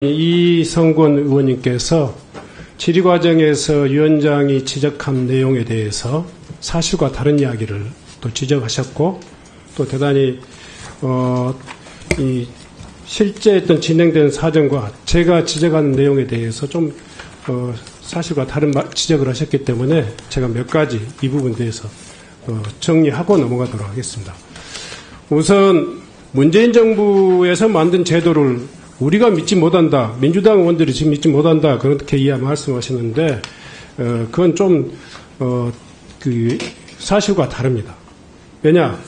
이성권 의원님께서 질의 과정에서 위원장이 지적한 내용에 대해서 사실과 다른 이야기를 또 지적하셨고, 또 대단히 실제 어떤 진행된 사정과 제가 지적하는 내용에 대해서 좀 사실과 다른 지적을 하셨기 때문에 제가 몇 가지 이 부분에 대해서 정리하고 넘어가도록 하겠습니다. 우선 문재인 정부에서 만든 제도를 우리가 믿지 못한다, 민주당 의원들이 지금 믿지 못한다, 그렇게 말씀하시는데, 그건 좀, 사실과 다릅니다. 왜냐,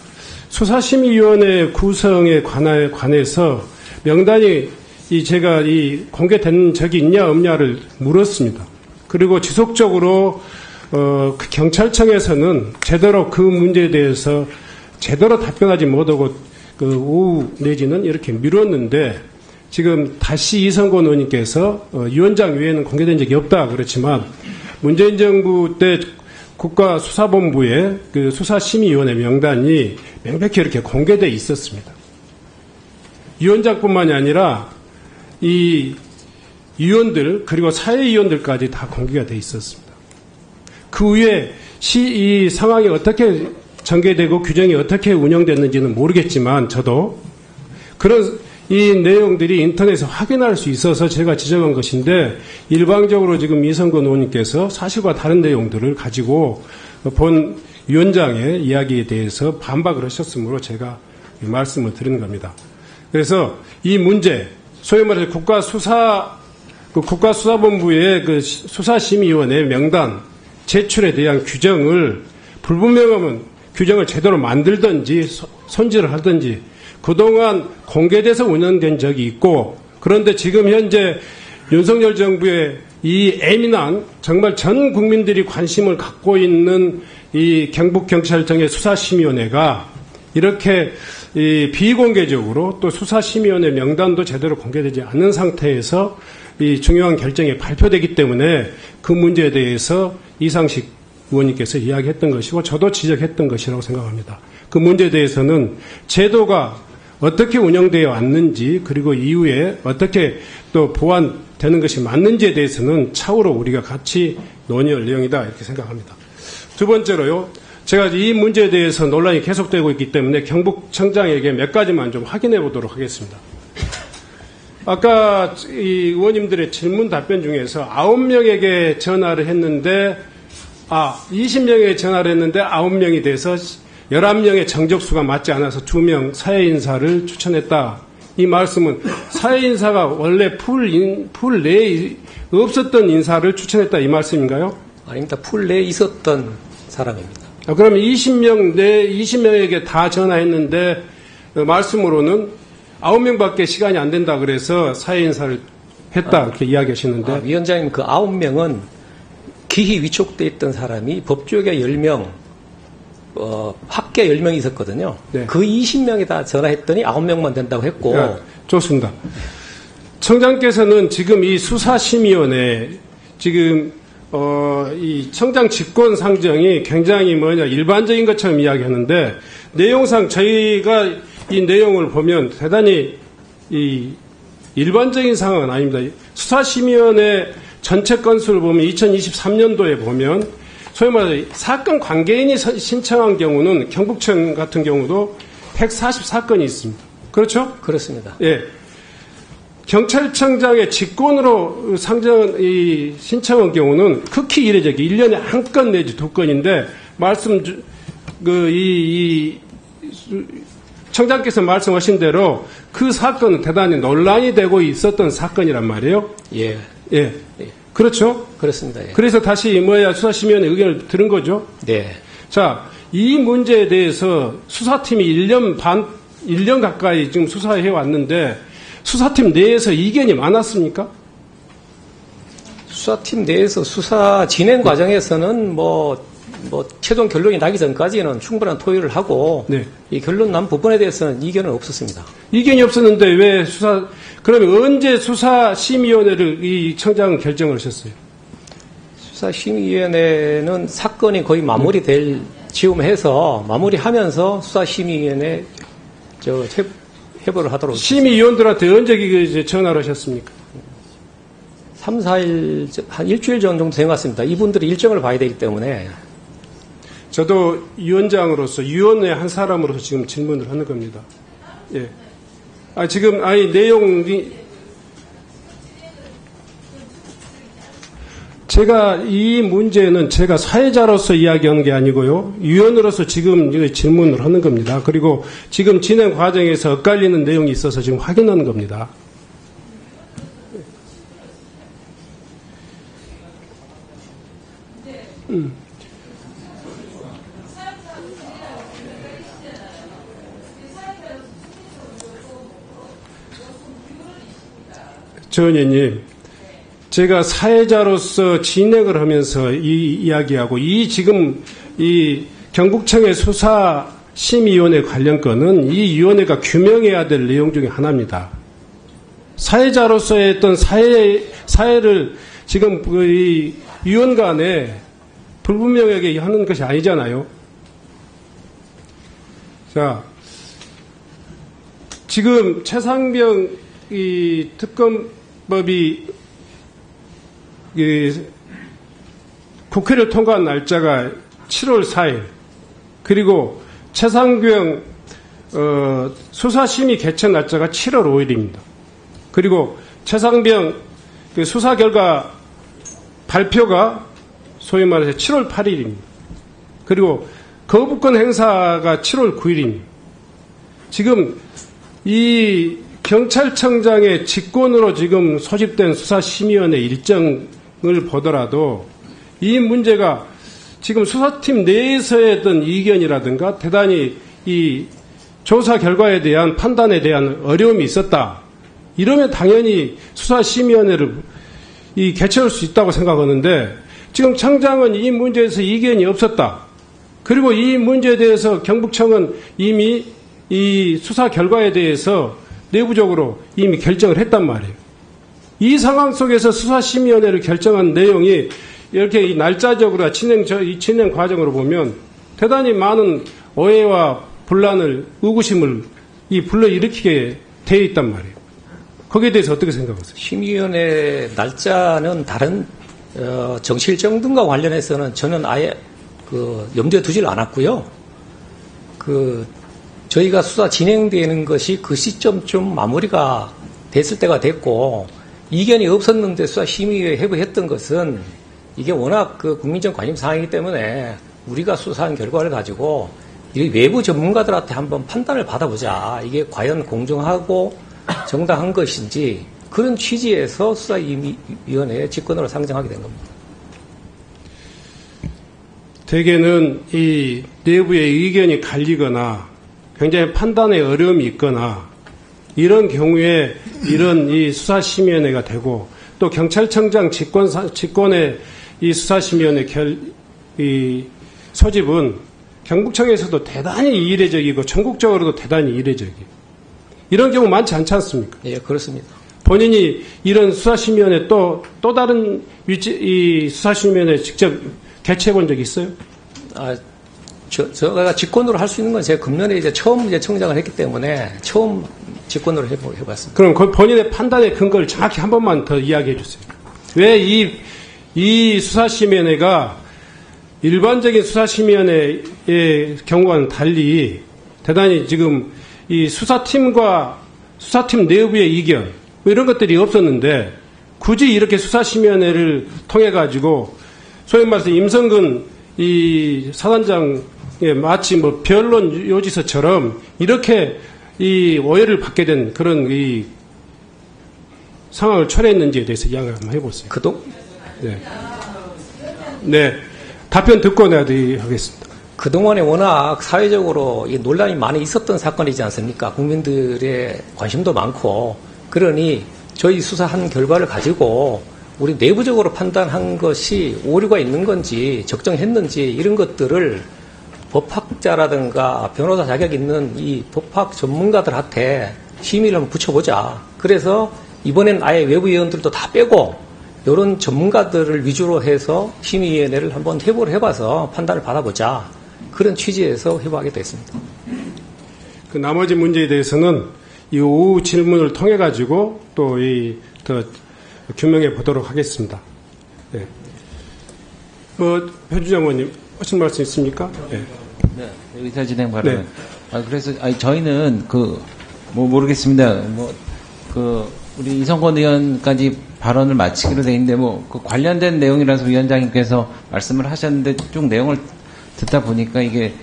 수사심의위원회 구성에 관해서 명단이 제가 공개된 적이 있냐, 없냐를 물었습니다. 그리고 지속적으로, 경찰청에서는 제대로 그 문제에 대해서 제대로 답변하지 못하고, 오후 내지는 이렇게 미뤘는데, 지금 다시 이성권 의원님께서 위원장 외에는 공개된 적이 없다 그렇지만 문재인 정부 때 국가수사본부의 그 수사심의위원회 명단이 명백히 이렇게 공개되어 있었습니다. 위원장뿐만이 아니라 이 위원들 그리고 사회위원들까지 다 공개가 되어 있었습니다. 그 후에 이 상황이 어떻게 전개되고 규정이 어떻게 운영됐는지는 모르겠지만 저도 그런 이 내용들이 인터넷에서 확인할 수 있어서 제가 지적한 것인데 일방적으로 지금 이성권 의원님께서 사실과 다른 내용들을 가지고 본 위원장의 이야기에 대해서 반박을 하셨으므로 제가 말씀을 드리는 겁니다. 그래서 이 문제, 소위 말해서 국가수사본부의 그 수사심의위원회 명단 제출에 대한 규정을 불분명하면 규정을 제대로 만들든지 손질을 하든지 그동안 공개돼서 운영된 적이 있고, 그런데 지금 현재 윤석열 정부의 이 예민한 정말 전 국민들이 관심을 갖고 있는 이 경북경찰청의 수사심의위원회가 이렇게 비공개적으로 또 수사심의위원회 명단도 제대로 공개되지 않는 상태에서 이 중요한 결정이 발표되기 때문에 그 문제에 대해서 이상식 의원님께서 이야기했던 것이고 저도 지적했던 것이라고 생각합니다. 그 문제에 대해서는 제도가 어떻게 운영되어 왔는지 그리고 이후에 어떻게 또 보완되는 것이 맞는지에 대해서는 차후로 우리가 같이 논의할 내용이다 이렇게 생각합니다. 두 번째로요. 제가 이 문제에 대해서 논란이 계속되고 있기 때문에 경북청장에게 몇 가지만 좀 확인해 보도록 하겠습니다. 아까 이 의원님들의 질문 답변 중에서 9명에게 전화를 했는데 20명에게 전화를 했는데 9명이 돼서 11명의 정적수가 맞지 않아서 2명 사회인사를 추천했다. 이 말씀은 사회인사가 원래 풀 내에 없었던 인사를 추천했다 이 말씀인가요? 아닙니다. 풀 내에 있었던 사람입니다. 그러면 20명에게 다 전화했는데 말씀으로는 9명밖에 시간이 안 된다 그래서 사회인사를 했다 이렇게 이야기하시는데 위원장님 그 9명은 기히 위촉돼 있던 사람이 법조계 10명 합계 10명이 있었거든요. 네. 그 20명이 다 전화했더니 9명만 된다고 했고. 네, 좋습니다. 청장께서는 지금 이 수사심의위원회 지금 이 청장 직권 상정이 굉장히 일반적인 것처럼 이야기하는데 내용상 저희가 이 내용을 보면 대단히 이 일반적인 상황은 아닙니다. 수사심의위원회 전체 건수를 보면 2023년도에 보면 소위 말해 사건 관계인이 신청한 경우는 경북청 같은 경우도 144건이 있습니다. 그렇죠? 그렇습니다. 예. 경찰청장의 직권으로 신청한 경우는 극히 이례적이 1년에 1건 내지 2건인데 청장께서 말씀하신 대로 그 사건은 대단히 논란이 되고 있었던 사건이란 말이에요. 예. 예. 그렇죠? 그렇습니다. 예. 그래서 다시 수사심의위원회 의견을 들은 거죠? 네. 자, 이 문제에 대해서 수사팀이 1년 가까이 지금 수사해 왔는데 수사팀 내에서 이견이 많았습니까? 수사팀 내에서 수사 진행 과정에서는 최종 결론이 나기 전까지는 충분한 토의를 하고 네. 이 결론 난 부분에 대해서는 이견은 없었습니다. 이견이 없었는데 왜 그러면 언제 수사심의위원회를 이 청장은 결정을 하셨어요? 수사심의위원회는 사건이 거의 마무리될 즈음해서 마무리하면서 수사심의위원회 해보를 하도록. 심의위원들한테 언제 전화를 하셨습니까? 3, 4일, 한 일주일 정도 된 것 같습니다. 이분들이 일정을 봐야 되기 때문에. 저도 위원장으로서, 위원회 한 사람으로서 지금 질문을 하는 겁니다. 예. 지금, 내용이, 제가 이 문제는 제가 사회자로서 이야기하는 게 아니고요. 위원으로서 지금 질문을 하는 겁니다. 그리고 지금 진행 과정에서 엇갈리는 내용이 있어서 지금 확인하는 겁니다. 조 의원님, 제가 사회자로서 진행을 하면서 이 이야기하고 지금 이 경북청의 수사심의위원회 관련 건은 이 위원회가 규명해야 될 내용 중에 하나입니다. 사회자로서의 어떤 사회를 지금 이 위원 간에 불분명하게 하는 것이 아니잖아요. 자, 지금 최상병 이 특검법이 국회를 통과한 날짜가 7월 4일, 그리고 최상병 수사심의 개최 날짜가 7월 5일입니다. 그리고 최상병 수사 결과 발표가 소위 말해서 7월 8일입니다. 그리고 거부권 행사가 7월 9일입니다. 지금 이 경찰청장의 직권으로 지금 소집된 수사심의원회 일정을 보더라도 이 문제가 지금 수사팀 내에서의 어떤 이견이라든가 대단히 이 조사 결과에 대한 판단에 대한 어려움이 있었다. 이러면 당연히 수사심의원회를 개최할 수 있다고 생각하는데 지금 청장은 이 문제에서 이견이 없었다. 그리고 이 문제에 대해서 경북청은 이미 이 수사 결과에 대해서 내부적으로 이미 결정을 했단 말이에요. 이 상황 속에서 수사심의위원회를 결정한 내용이 이렇게 이 날짜적으로 이 진행 과정으로 보면 대단히 많은 오해와 분란을, 의구심을 불러일으키게 되어 있단 말이에요. 거기에 대해서 어떻게 생각하세요? 심의위원회 날짜는 다른 정치 일정 등과 관련해서는 저는 아예 염두에 두질 않았고요. 저희가 수사 진행되는 것이 그 시점쯤 마무리가 됐을 때가 됐고, 이견이 없었는데 수사심의위에 회부했던 것은 이게 워낙 국민적 관심 사항이기 때문에 우리가 수사한 결과를 가지고 이 외부 전문가들한테 한번 판단을 받아보자. 이게 과연 공정하고 정당한 것인지 그런 취지에서 수사위원회의 직권으로 상정하게 된 겁니다. 대개는 이 내부의 의견이 갈리거나 굉장히 판단에 어려움이 있거나 이런 경우에 이런 이 수사심의위원회가 되고 또 경찰청장 직권의 이 수사심의위원회 이 소집은 경북청에서도 대단히 이례적이고 전국적으로도 대단히 이례적이에요. 이런 경우 많지 않지 않습니까? 예, 그렇습니다. 본인이 이런 수사심의위원회 또 다른 이 수사심의위원회 직접 개최해 본 적이 있어요? 제가 직권으로 할 수 있는 건 제가 금년에 처음 청장을 했기 때문에 처음 직권으로 해봤습니다. 그럼 그 본인의 판단의 근거를 정확히 한 번만 더 이야기해 주세요. 왜 이 수사심의위원회가 일반적인 수사심의위원회의 경우와는 달리 대단히 지금 이 수사팀과 수사팀 내부의 이견 이런 것들이 없었는데 굳이 이렇게 수사심의위원회를 통해 가지고 소위 말해서 임성근 이 사단장의 마치 변론 요지서처럼 이렇게 이 오해를 받게 된 그런 이 상황을 초래했는지에 대해서 이야기를 한번 해보세요. 네. 답변 듣고 내가 하겠습니다. 그동안에 워낙 사회적으로 이 논란이 많이 있었던 사건이지 않습니까? 국민들의 관심도 많고, 그러니 저희 수사한 결과를 가지고 우리 내부적으로 판단한 것이 오류가 있는 건지 적정했는지 이런 것들을 법학자라든가 변호사 자격 있는 이 법학 전문가들한테 심의를 한번 붙여보자. 그래서 이번엔 아예 외부 위원들도 다 빼고 이런 전문가들을 위주로 해서 심의위원회를 한번 회부를 해봐서 판단을 받아보자. 그런 취지에서 회부하게 됐습니다. 그 나머지 문제에 대해서는 이 오후 질문을 통해 가지고 또 규명해 보도록 하겠습니다. 예. 표준장 의원님 하신 말씀 있습니까? 예. 네, 의사진행 발언. 네. 그래서 저희는 모르겠습니다. 우리 이성권 의원까지 발언을 마치기로 돼 있는데 관련된 내용이라서 위원장님께서 말씀을 하셨는데 쭉 내용을 듣다 보니까 이게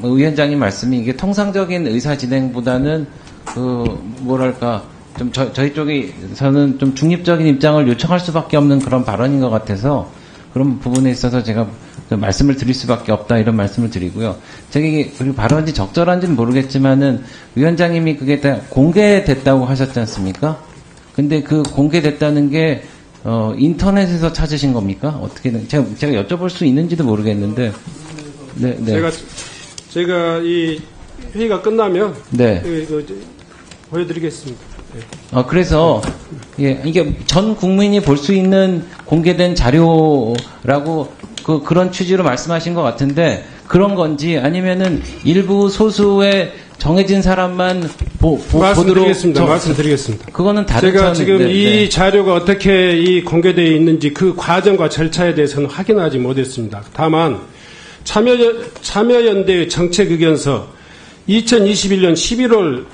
위원장님 말씀이 이게 통상적인 의사 진행보다는 좀 저희 쪽에서는 좀 중립적인 입장을 요청할 수밖에 없는 그런 발언인 것 같아서 그런 부분에 있어서 제가 말씀을 드릴 수밖에 없다 이런 말씀을 드리고요. 그리고 발언이 적절한지는 모르겠지만은 위원장님이 그게 다 공개됐다고 하셨지 않습니까? 근데 그 공개됐다는 게 인터넷에서 찾으신 겁니까? 어떻게든 제가 여쭤볼 수 있는지도 모르겠는데. 네. 제가 이 회의가 끝나면 네. 보여드리겠습니다. 그래서 이게 전 국민이 볼 수 있는 공개된 자료라고 그런 취지로 말씀하신 것 같은데 그런 건지 아니면은 일부 소수의 정해진 사람만 말씀드리겠습니다. 보도록 말씀드리겠습니다. 그거는 다른 제가 지금 네. 이 자료가 어떻게 공개되어 있는지 그 과정과 절차에 대해서는 확인하지 못했습니다. 다만 참여연대의 정책의견서 2021년 11월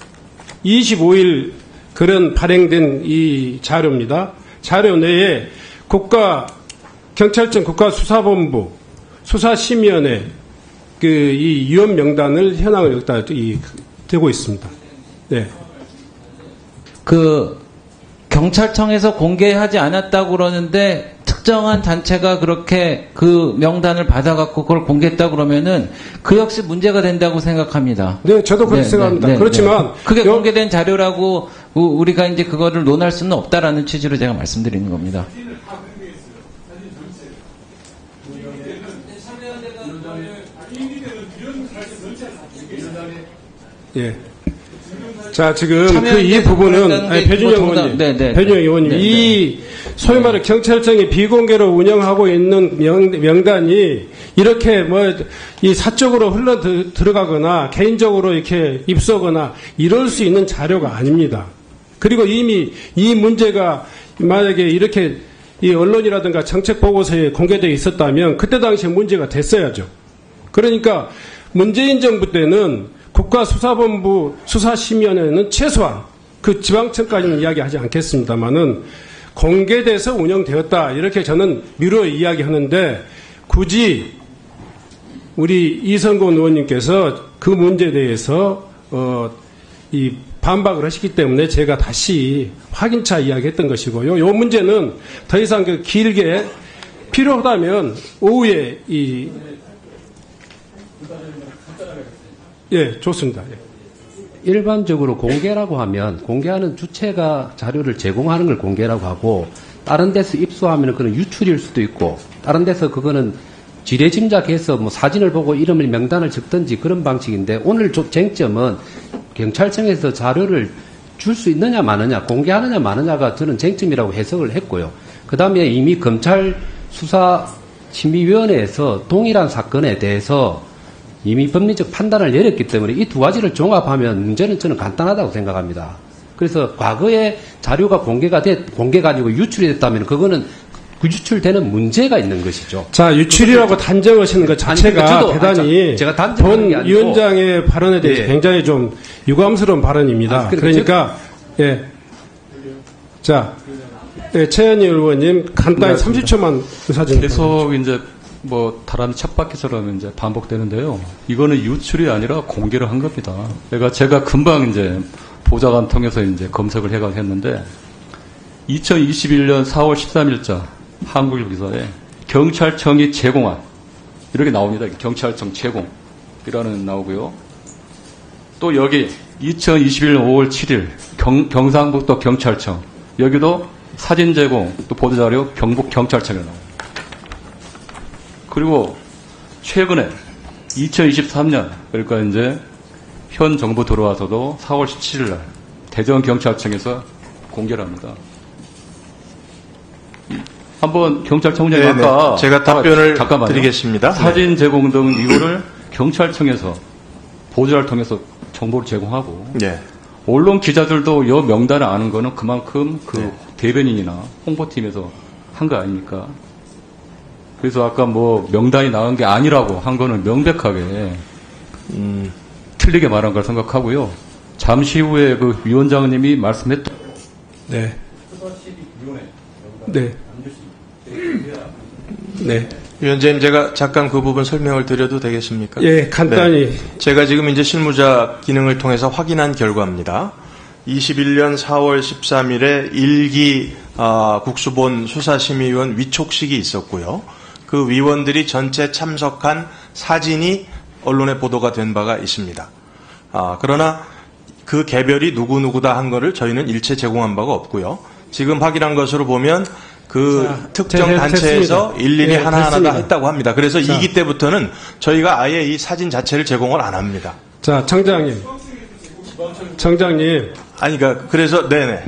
25일 그런 발행된 이 자료입니다. 자료 내에 경찰청 국가수사본부 수사심의원회 이 위원 명단을 현황을 여기다 되고 있습니다. 네. 경찰청에서 공개하지 않았다고 그러는데 특정한 단체가 그렇게 그 명단을 받아갖고 그걸 공개했다고 그러면은 그 역시 문제가 된다고 생각합니다. 네, 저도 그렇게 생각합니다. 그렇지만 그게 공개된 자료라고 우리가 이제 그거를 논할 수는 없다라는 취지로 제가 말씀드리는 겁니다. 예. 자, 지금 이 부분은, 배준영 의원님, 이 소위 말해 경찰청이 비공개로 운영하고 있는 명단이 이렇게 이 사적으로 들어가거나 개인적으로 이렇게 입수하거나 이럴 수 있는 자료가 아닙니다. 그리고 이미 이 문제가 만약에 이렇게 이 언론이라든가 정책 보고서에 공개되어 있었다면 그때 당시에 문제가 됐어야죠. 그러니까 문재인 정부 때는 국가수사본부 수사심의원회는 최소한 그 지방청까지는 이야기하지 않겠습니다만은 공개돼서 운영되었다 이렇게 저는 미루어 이야기하는데 굳이 우리 이성권 의원님께서 그 문제에 대해서 이 반박을 하시기 때문에 제가 다시 확인차 이야기했던 것이고요. 이 문제는 더 이상 길게 필요하다면 오후에 예, 좋습니다. 예. 일반적으로 공개라고 하면 공개하는 주체가 자료를 제공하는 걸 공개라고 하고 다른 데서 입수하면 그건 유출일 수도 있고 다른 데서 그거는 지레짐작해서 사진을 보고 이름을 명단을 적든지 그런 방식인데 오늘 쟁점은 경찰청에서 자료를 줄 수 있느냐 마느냐 공개하느냐 마느냐가 저는 쟁점이라고 해석을 했고요. 그 다음에 이미 검찰 수사심의위원회에서 동일한 사건에 대해서 이미 법리적 판단을 내렸기 때문에 이 두 가지를 종합하면 문제는 저는 간단하다고 생각합니다. 그래서 과거에 자료가 공개가 아니고 유출이 됐다면 그거는 그 유출되는 문제가 있는 것이죠. 자, 유출이라고 단정하시는 것 자체가 대단히 제가 본 위원장의 발언에 대해서 굉장히 좀 유감스러운 발언입니다. 그러니까 예. 자, 최현희 의원님 간단히 30초만 의사진행. 계속 이제 다람쥐 쳇바퀴처럼 이제 반복되는데요. 이거는 유출이 아니라 공개를 한 겁니다. 제가 금방 이제 보좌관 통해서 이제 검색을 했는데 2021년 4월 13일자 한국일보기사에 경찰청이 제공한 이렇게 나옵니다. 경찰청 제공이라는 나오고요. 또 여기 2021년 5월 7일 경상북도 경찰청 여기도 사진 제공 또 보도자료 경북경찰청에 나옵니다. 그리고 최근에 2023년 그러니까 이제 현 정부 들어와서도 4월 17일 날 대전경찰청에서 공개를 합니다. 한번 경찰청장님 아까 제가 답변을 드리겠습니다. 사진 제공 등 이거를 경찰청에서 보도자를 통해서 정보를 제공하고 언론 기자들도 이 명단을 아는 거는 그만큼 대변인이나 홍보팀에서 한 거 아닙니까? 그래서 아까 뭐 명단이 나온 게 아니라고 한 거는 명백하게 틀리게 말한 걸 생각하고요. 잠시 후에 그 위원장님이 말씀했던 네. 네. 네. 위원장님, 제가 잠깐 그 부분 설명을 드려도 되겠습니까? 예, 간단히. 네. 제가 지금 이제 실무자 기능을 통해서 확인한 결과입니다. 21년 4월 13일에 1기 국수본 수사심의위원 위촉식이 있었고요. 그 위원들이 전체 참석한 사진이 언론에 보도가 된 바가 있습니다. 그러나 그 개별이 누구누구다 한 거를 저희는 일체 제공한 바가 없고요. 지금 확인한 것으로 보면 그 특정 단체에서 일일이 하나하나 다 했다고 합니다. 그래서 2기 때부터는 저희가 아예 이 사진 자체를 제공을 안 합니다. 자, 청장님. 아니, 그래서, 네네.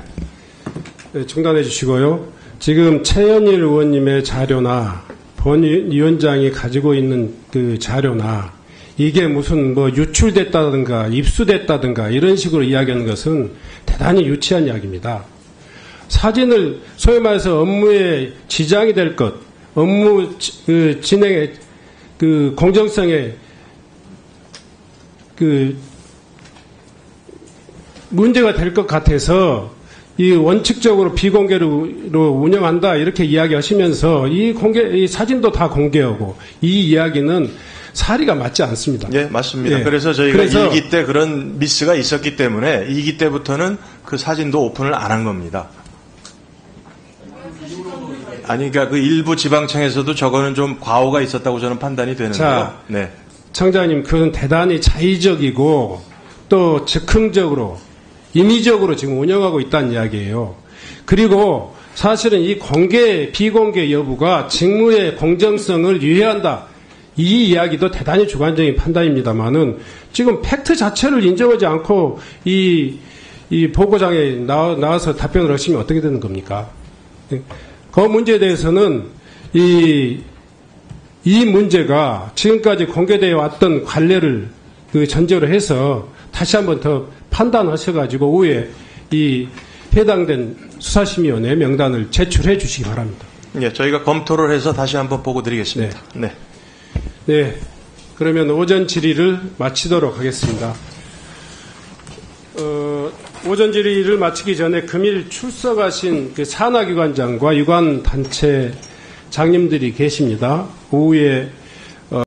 네, 중단해 주시고요. 지금 최현일 의원님의 자료나 본 위원장이 가지고 있는 그 자료나 이게 무슨 뭐 유출됐다든가 입수됐다든가 이런 식으로 이야기하는 것은 대단히 유치한 이야기입니다. 사진을 소위 말해서 업무에 지장이 될 것, 업무 진행의 그 공정성에 그 문제가 될 것 같아서 이 원칙적으로 비공개로 운영한다 이렇게 이야기하시면서 이 사진도 다 공개하고 이 이야기는 사리가 맞지 않습니다. 예, 맞습니다. 예. 그래서 저희가 1기 때 그런 미스가 있었기 때문에 2기 때부터는 그 사진도 오픈을 안 한 겁니다. 아니, 그러니까 그 일부 지방청에서도 저거는 좀 과오가 있었다고 저는 판단이 되는데요. 자, 네. 청장님, 그건 대단히 자의적이고 또 즉흥적으로 임의적으로 지금 운영하고 있다는 이야기예요. 그리고 사실은 이 공개, 비공개 여부가 직무의 공정성을 유해한다. 이 이야기도 대단히 주관적인 판단입니다만은 지금 팩트 자체를 인정하지 않고 이 보고장에 나와서 답변을 하시면 어떻게 되는 겁니까? 그 문제에 대해서는 이 문제가 지금까지 공개되어 왔던 관례를 그 전제로 해서 다시 한번 더 판단하셔가지고 오후에 이 해당된 수사심의위원회 명단을 제출해 주시기 바랍니다. 네, 저희가 검토를 해서 다시 한번 보고 드리겠습니다. 네. 네. 그러면 오전 질의를 마치도록 하겠습니다. 오전 질의를 마치기 전에 금일 출석하신 그 산하기관장과 유관단체 장님들이 계십니다. 오후에